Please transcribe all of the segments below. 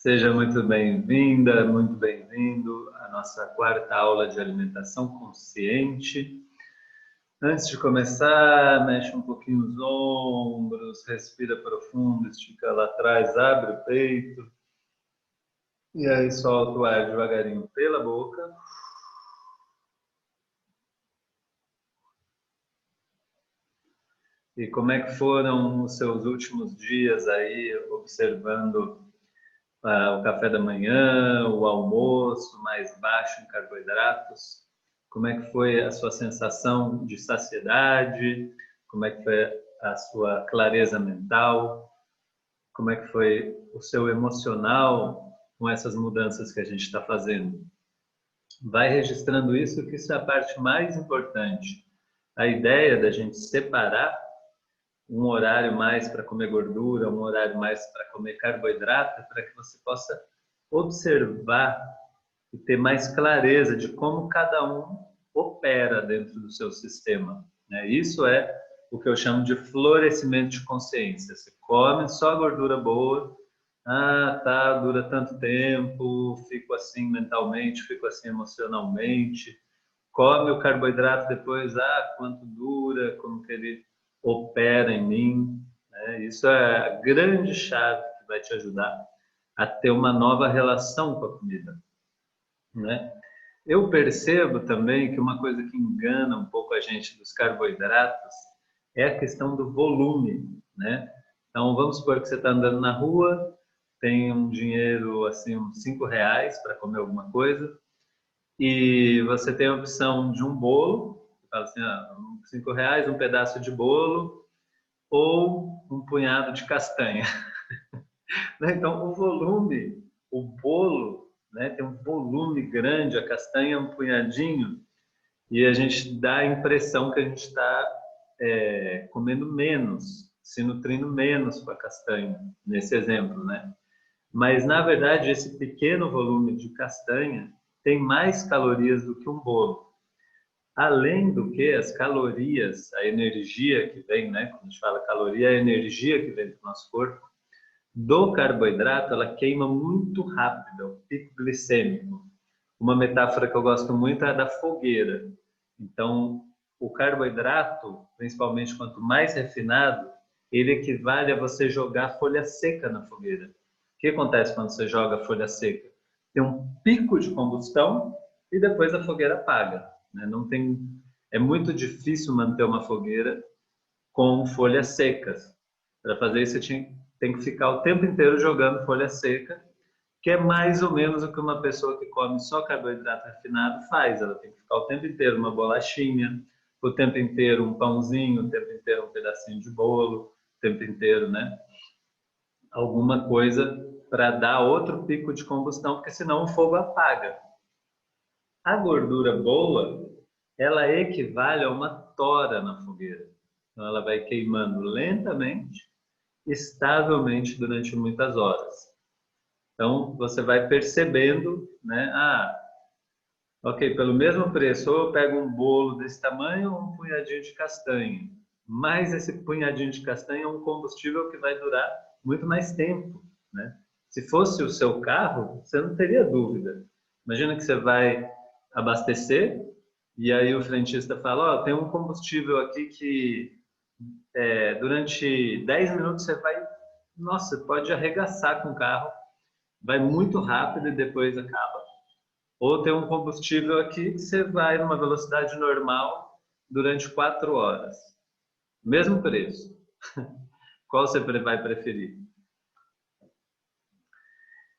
Seja muito bem-vinda, muito bem-vindo à nossa quarta aula de alimentação consciente. Antes de começar, mexe um pouquinho os ombros, respira profundo, estica lá atrás, abre o peito. E aí solta o ar devagarinho pela boca. E como é que foram os seus últimos dias aí, observando o café da manhã, o almoço mais baixo em carboidratos? Como é que foi a sua sensação de saciedade? Como é que foi a sua clareza mental? Como é que foi o seu emocional com essas mudanças que a gente está fazendo? Vai registrando isso, que isso é a parte mais importante. A ideia da gente separar um horário mais para comer gordura, um horário mais para comer carboidrato, para que você possa observar e ter mais clareza de como cada um opera dentro do seu sistema. Isso é o que eu chamo de florescimento de consciência. Você come só gordura boa, tá, dura tanto tempo, fico assim mentalmente, fico assim emocionalmente. Come o carboidrato depois, quanto dura, como que ele opera em mim. Isso é a grande chave que vai te ajudar a ter uma nova relação com a comida, né? Eu percebo também que uma coisa que engana um pouco a gente dos carboidratos é a questão do volume, né? Então, vamos supor que você está andando na rua, tem um dinheiro, assim, uns R$ 5 para comer alguma coisa, e você tem a opção de um bolo, você fala assim, R$ 5, um pedaço de bolo, ou um punhado de castanha. Então, o volume, o bolo, né, tem um volume grande, a castanha é um punhadinho, e a gente dá a impressão que a gente está comendo menos, se nutrindo menos com a castanha, nesse exemplo, né? Mas, na verdade, esse pequeno volume de castanha tem mais calorias do que um bolo. Além do que, as calorias, a energia que vem, né? Quando a gente fala caloria, é a energia que vem do nosso corpo, do carboidrato, ela queima muito rápido, é o pico glicêmico. Uma metáfora que eu gosto muito é a da fogueira. Então, o carboidrato, principalmente quanto mais refinado, ele equivale a você jogar folha seca na fogueira. O que acontece quando você joga folha seca? Tem um pico de combustão e depois a fogueira apaga, né? Não tem, é muito difícil manter uma fogueira com folhas secas. Para fazer isso, você tem que ficar o tempo inteiro jogando folha seca, que é mais ou menos o que uma pessoa que come só carboidrato refinado faz. Ela tem que ficar o tempo inteiro uma bolachinha, o tempo inteiro um pãozinho, o tempo inteiro um pedacinho de bolo, o tempo inteiro, né? Alguma coisa para dar outro pico de combustão, porque senão o fogo apaga. A gordura boa, ela equivale a uma tora na fogueira. Então, ela vai queimando lentamente, estavelmente durante muitas horas. Então, você vai percebendo, né? Ok, pelo mesmo preço, ou eu pego um bolo desse tamanho ou um punhadinho de castanha. Mas esse punhadinho de castanha é um combustível que vai durar muito mais tempo, né? Se fosse o seu carro, você não teria dúvida. Imagina que você vai abastecer e aí o frentista fala, tem um combustível aqui que durante 10 minutos você vai, nossa, pode arregaçar com o carro, vai muito rápido e depois acaba. Ou tem um combustível aqui que você vai numa velocidade normal durante 4 horas. Mesmo preço. Qual você vai preferir?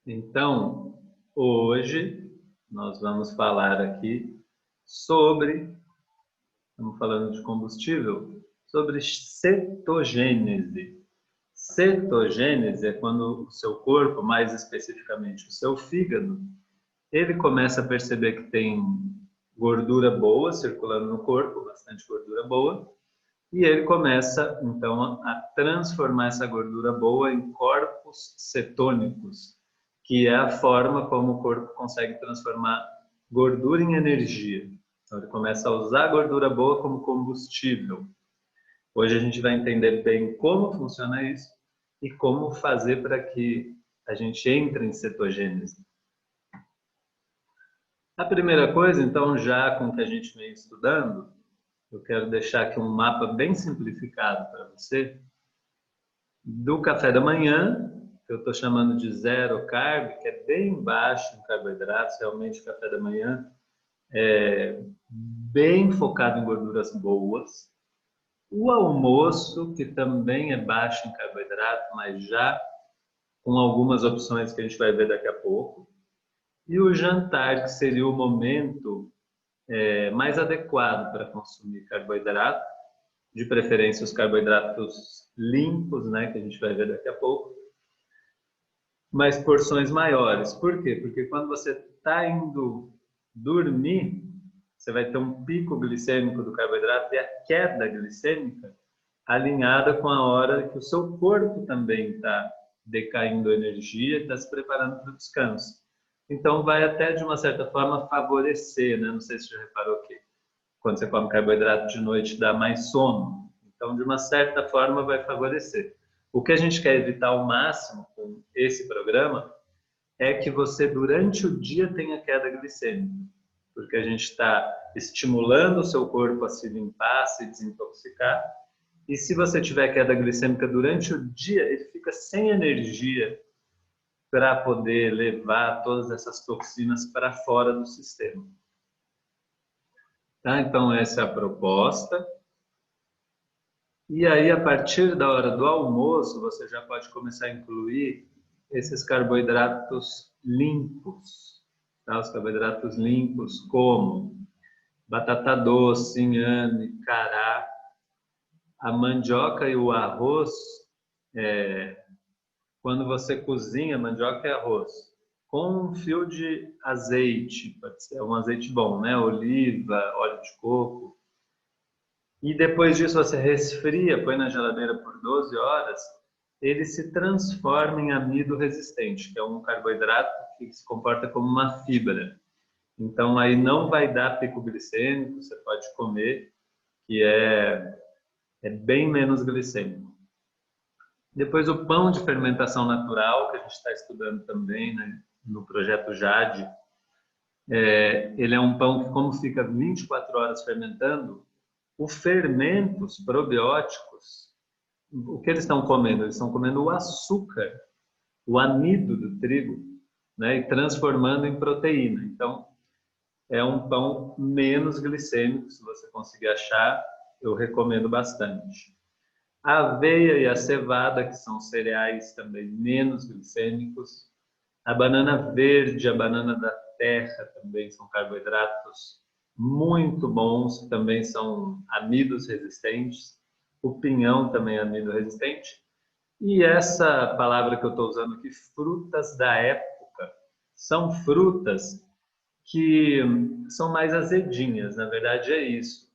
Então, hoje nós vamos falar aqui sobre, estamos falando de combustível, sobre cetogênese. Cetogênese é quando o seu corpo, mais especificamente o seu fígado, ele começa a perceber que tem gordura boa circulando no corpo, bastante gordura boa, e ele começa, então, a transformar essa gordura boa em corpos cetônicos, que é a forma como o corpo consegue transformar gordura em energia. Então, ele começa a usar a gordura boa como combustível. Hoje a gente vai entender bem como funciona isso e como fazer para que a gente entra em cetogênese? A primeira coisa, então, já com o que a gente vem estudando, eu quero deixar aqui um mapa bem simplificado para você, do café da manhã, que eu estou chamando de zero carb, que é bem baixo em carboidratos, realmente o café da manhã é bem focado em gorduras boas. O almoço, que também é baixo em carboidrato, mas já com algumas opções que a gente vai ver daqui a pouco. E o jantar, que seria o momento mais adequado para consumir carboidrato, de preferência os carboidratos limpos, né, que a gente vai ver daqui a pouco, mas porções maiores. Por quê? Porque quando você está indo dormir, você vai ter um pico glicêmico do carboidrato e a queda glicêmica alinhada com a hora que o seu corpo também está decaindo energia, está se preparando para o descanso. Então, vai até, de uma certa forma, favorecer, né? Não sei se você já reparou que quando você come carboidrato de noite dá mais sono. Então, de uma certa forma, vai favorecer. O que a gente quer evitar ao máximo com esse programa é que você, durante o dia, tenha queda glicêmica. Porque a gente está estimulando o seu corpo a se limpar, a se desintoxicar. E se você tiver queda glicêmica durante o dia, ele fica sem energia para poder levar todas essas toxinas para fora do sistema. Tá? Então, essa é a proposta. E aí, a partir da hora do almoço, você já pode começar a incluir esses carboidratos limpos. Tá? Os carboidratos limpos, como batata doce, inhame, cará, a mandioca e o arroz. Quando você cozinha mandioca e arroz com um fio de azeite, pode ser um azeite bom, né? Oliva, óleo de coco. E depois disso você resfria, põe na geladeira por 12 horas, ele se transforma em amido resistente, que é um carboidrato que se comporta como uma fibra. Então aí não vai dar pico glicêmico, você pode comer, que é bem menos glicêmico. Depois o pão de fermentação natural, que a gente está estudando também, né, no projeto JADE. Ele é um pão que, como fica 24 horas fermentando, o fermento, os probióticos, o que eles estão comendo? Eles estão comendo o açúcar, o amido do trigo, né, e transformando em proteína. Então, é um pão menos glicêmico, se você conseguir achar, eu recomendo bastante. A aveia e a cevada, que são cereais também menos glicêmicos. A banana verde, a banana da terra também são carboidratos muito bons, também são amidos resistentes. O pinhão também é amido resistente. E essa palavra que eu estou usando aqui, frutas da época, são frutas que são mais azedinhas, na verdade é isso.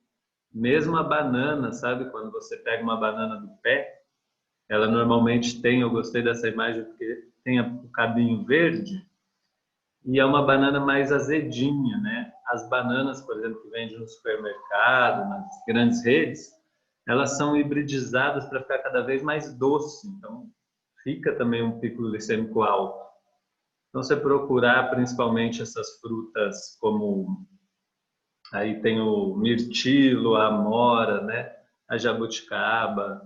Mesmo a banana, sabe? Quando você pega uma banana do pé, ela normalmente tem, eu gostei dessa imagem porque tem o cabinho verde e é uma banana mais azedinha, né? As bananas, por exemplo, que vendem no supermercado, nas grandes redes, elas são hibridizadas para ficar cada vez mais doce, então fica também um pico glicêmico alto. Então, você procurar principalmente essas frutas como aí tem o mirtilo, a amora, né? A jabuticaba,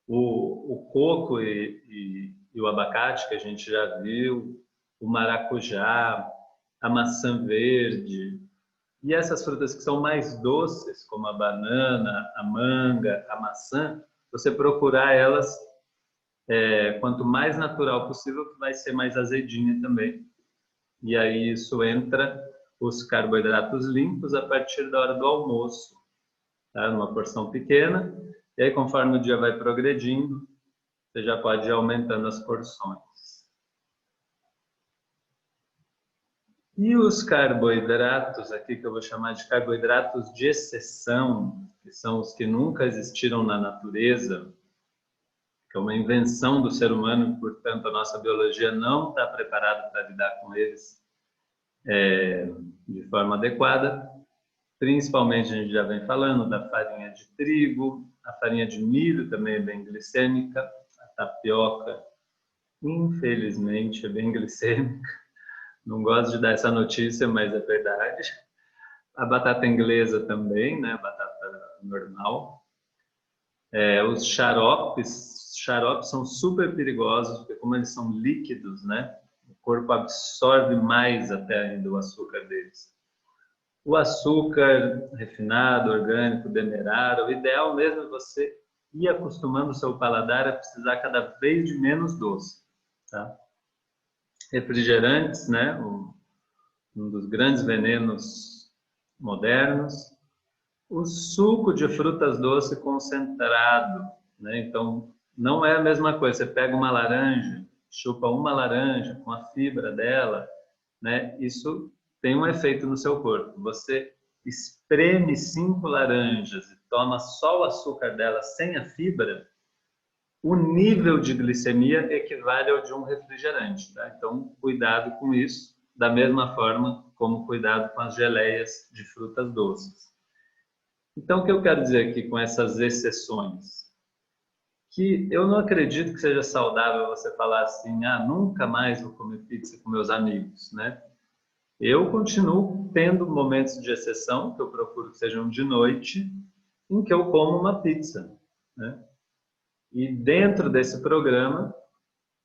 o coco e o abacate, que a gente já viu, o maracujá, a maçã verde. E essas frutas que são mais doces, como a banana, a manga, a maçã, você procurar elas, quanto mais natural possível, que vai ser mais azedinha também. E aí isso entra os carboidratos limpos a partir da hora do almoço, tá? Numa porção pequena. E aí, conforme o dia vai progredindo, você já pode ir aumentando as porções. E os carboidratos, aqui que eu vou chamar de carboidratos de exceção, que são os que nunca existiram na natureza, que é uma invenção do ser humano e, portanto, a nossa biologia não está preparada para lidar com eles de forma adequada. Principalmente, a gente já vem falando da farinha de trigo, a farinha de milho também é bem glicêmica, a tapioca, infelizmente, é bem glicêmica. Não gosto de dar essa notícia, mas é verdade. A batata inglesa também, né? A batata normal. Os xaropes são super perigosos, porque como eles são líquidos, né? O corpo absorve mais até ainda o açúcar deles. O açúcar refinado, orgânico, demerara, o ideal mesmo é você ir acostumando o seu paladar a precisar cada vez de menos doce, tá? Refrigerantes, né? Um dos grandes venenos modernos. O suco de frutas doces concentrado, né? Então, não é a mesma coisa. Você pega uma laranja, chupa uma laranja com a fibra dela, né? Isso tem um efeito no seu corpo. Você espreme 5 laranjas e toma só o açúcar dela sem a fibra, o nível de glicemia equivale ao de um refrigerante, tá? Então, cuidado com isso, da mesma forma como cuidado com as geleias de frutas doces. Então, o que eu quero dizer aqui com essas exceções? Que eu não acredito que seja saudável você falar assim, nunca mais vou comer pizza com meus amigos, né? Eu continuo tendo momentos de exceção, que eu procuro que sejam de noite, em que eu como uma pizza, né? E dentro desse programa,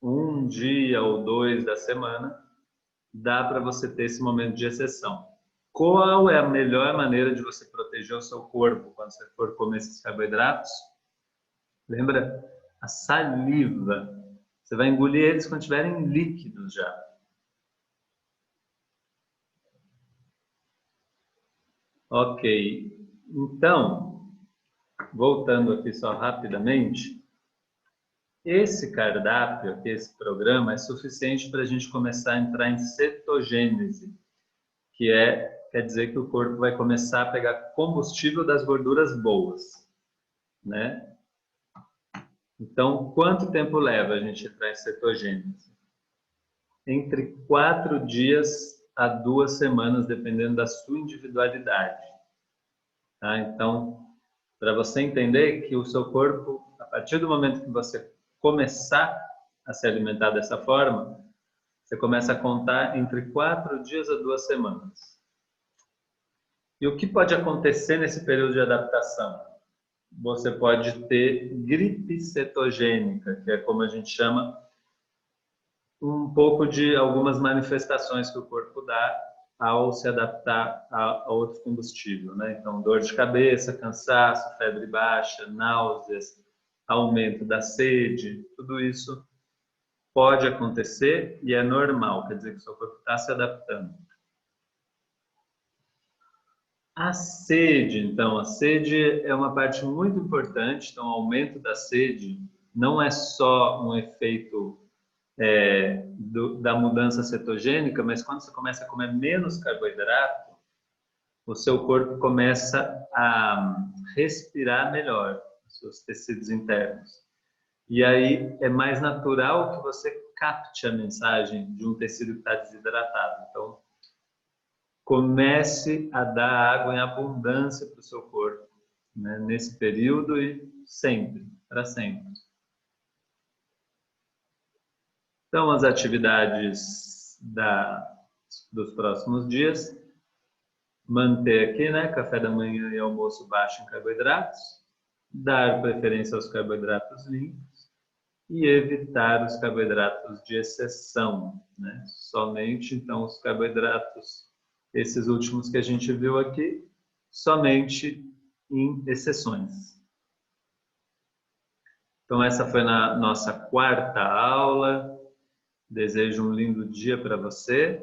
um dia ou 2 da semana, dá para você ter esse momento de exceção. Qual é a melhor maneira de você proteger o seu corpo quando você for comer esses carboidratos? Lembra? A saliva. Você vai engolir eles quando estiverem líquidos já. Ok. Então, voltando aqui só rapidamente, esse cardápio, aqui, esse programa, é suficiente para a gente começar a entrar em cetogênese, quer dizer que o corpo vai começar a pegar combustível das gorduras boas, né? Então, quanto tempo leva a gente entrar em cetogênese? Entre 4 dias a 2 semanas, dependendo da sua individualidade. Tá? Então, para você entender que o seu corpo, a partir do momento que você começar a se alimentar dessa forma, você começa a contar entre 4 dias a 2 semanas. E o que pode acontecer nesse período de adaptação? Você pode ter gripe cetogênica, que é como a gente chama, um pouco de algumas manifestações que o corpo dá ao se adaptar a outro combustível, né? Então, dor de cabeça, cansaço, febre baixa, náuseas, aumento da sede, tudo isso pode acontecer e é normal, quer dizer que o seu corpo está se adaptando. A sede, então, a sede é uma parte muito importante, então o aumento da sede não é só um efeito da mudança cetogênica, mas quando você começa a comer menos carboidrato, o seu corpo começa a respirar melhor, os seus tecidos internos. E aí é mais natural que você capte a mensagem de um tecido que está desidratado. Então, comece a dar água em abundância para o seu corpo, né? Nesse período e sempre, para sempre. Então, as atividades dos próximos dias, manter aqui, né, café da manhã e almoço baixo em carboidratos, dar preferência aos carboidratos limpos e evitar os carboidratos de exceção, né? Somente, então, os carboidratos, esses últimos que a gente viu aqui, somente em exceções. Então, essa foi na nossa 4ª aula. Desejo um lindo dia para você